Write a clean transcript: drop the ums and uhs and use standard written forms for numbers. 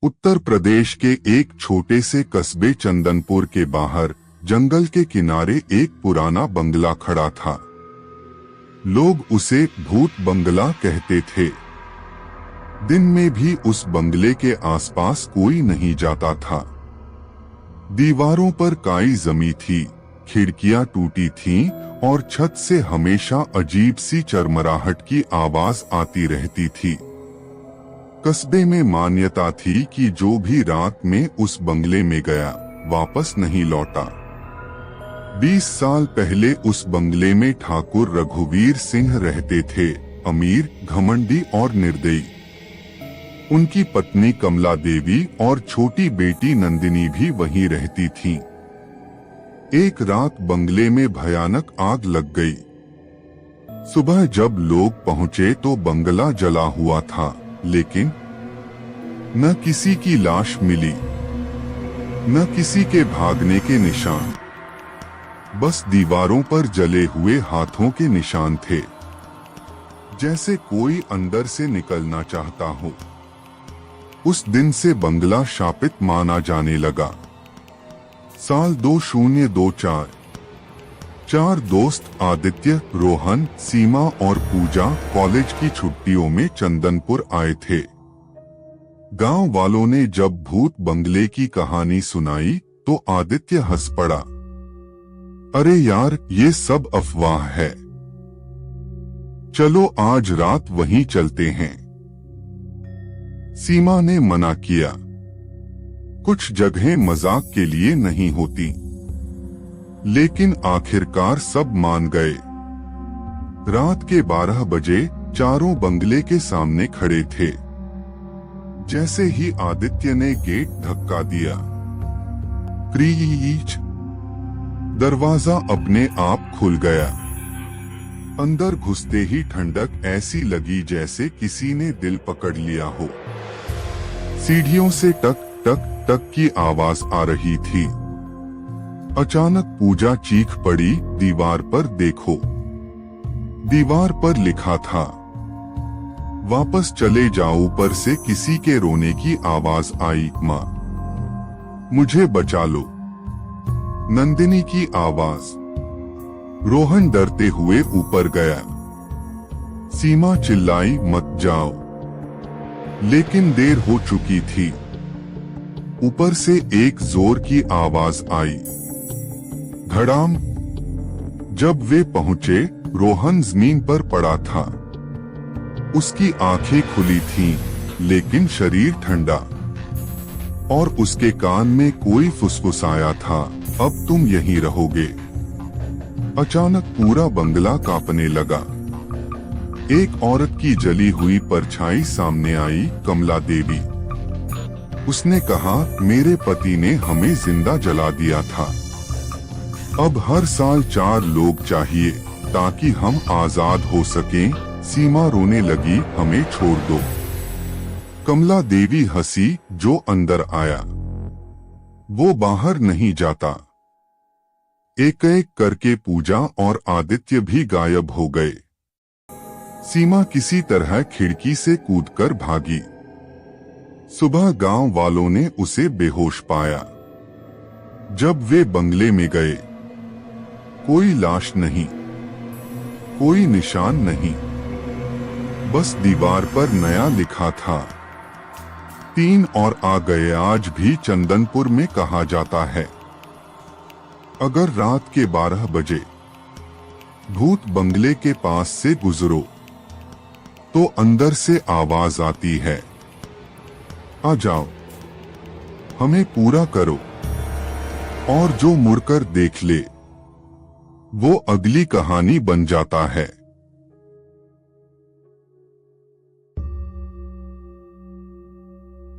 उत्तर प्रदेश के एक छोटे से कस्बे चंदनपुर के बाहर जंगल के किनारे एक पुराना बंगला खड़ा था। लोग उसे भूत बंगला कहते थे। दिन में भी उस बंगले के आसपास कोई नहीं जाता था। दीवारों पर काई जमी थी, खिड़कियां टूटी थीं और छत से हमेशा अजीब सी चरमराहट की आवाज आती रहती थी। कस्बे में मान्यता थी कि जो भी रात में उस बंगले में गया वापस नहीं लौटा। 20 साल पहले उस बंगले में ठाकुर रघुवीर सिंह रहते थे, अमीर, घमंडी और निर्दयी। उनकी पत्नी कमला देवी और छोटी बेटी नंदिनी भी वहीं रहती थीं। एक रात बंगले में भयानक आग लग गई। सुबह जब लोग पहुंचे तो बंगला जला हुआ था, लेकिन न किसी की लाश मिली, न किसी के भागने के निशान। बस दीवारों पर जले हुए हाथों के निशान थे, जैसे कोई अंदर से निकलना चाहता हो। उस दिन से बंगला शापित माना जाने लगा। साल 2024। 4 दोस्त आदित्य, रोहन, सीमा और पूजा कॉलेज की छुट्टियों में चंदनपुर आए थे। गांव वालों ने जब भूत बंगले की कहानी सुनाई तो आदित्य हंस पड़ा। अरे यार, ये सब अफवाह है। चलो आज रात वहीं चलते हैं। सीमा ने मना किया। कुछ जगहें मजाक के लिए नहीं होती। लेकिन आखिरकार सब मान गए। रात के 12 बजे चारों बंगले के सामने खड़े थे। जैसे ही आदित्य ने गेट धक्का दिया, क्रीच, दरवाजा अपने आप खुल गया। अंदर घुसते ही ठंडक ऐसी लगी जैसे किसी ने दिल पकड़ लिया हो। सीढ़ियों से टक टक टक की आवाज आ रही थी। अचानक पूजा चीख पड़ी, दीवार पर देखो। दीवार पर लिखा था, वापस चले जाओ। ऊपर से किसी के रोने की आवाज आई, माँ मुझे बचा लो। नंदिनी की आवाज। रोहन डरते हुए ऊपर गया। सीमा चिल्लाई, मत जाओ। लेकिन देर हो चुकी थी। ऊपर से एक जोर की आवाज आई, धड़ाम। जब वे पहुंचे, रोहन जमीन पर पड़ा था। उसकी आंखें खुली थीं, लेकिन शरीर ठंडा। और उसके कान में कोई फुसफुसाया था, अब तुम यहीं रहोगे। अचानक पूरा बंगला कांपने लगा। एक औरत की जली हुई परछाई सामने आई, कमला देवी। उसने कहा, मेरे पति ने हमें जिंदा जला दिया था। अब हर साल 4 लोग चाहिए ताकि हम आजाद हो सकें। सीमा रोने लगी, हमें छोड़ दो। कमला देवी हंसी, जो अंदर आया वो बाहर नहीं जाता। एक एक करके पूजा और आदित्य भी गायब हो गए। सीमा किसी तरह खिड़की से कूदकर भागी। सुबह गांव वालों ने उसे बेहोश पाया। जब वे बंगले में गए, कोई लाश नहीं, कोई निशान नहीं। बस दीवार पर नया लिखा था, 3 और आ गए। आज भी चंदनपुर में कहा जाता है, अगर रात के 12 बजे भूत बंगले के पास से गुजरो तो अंदर से आवाज आती है, आ जाओ, हमें पूरा करो। और जो मुड़कर देख ले वो अगली कहानी बन जाता है।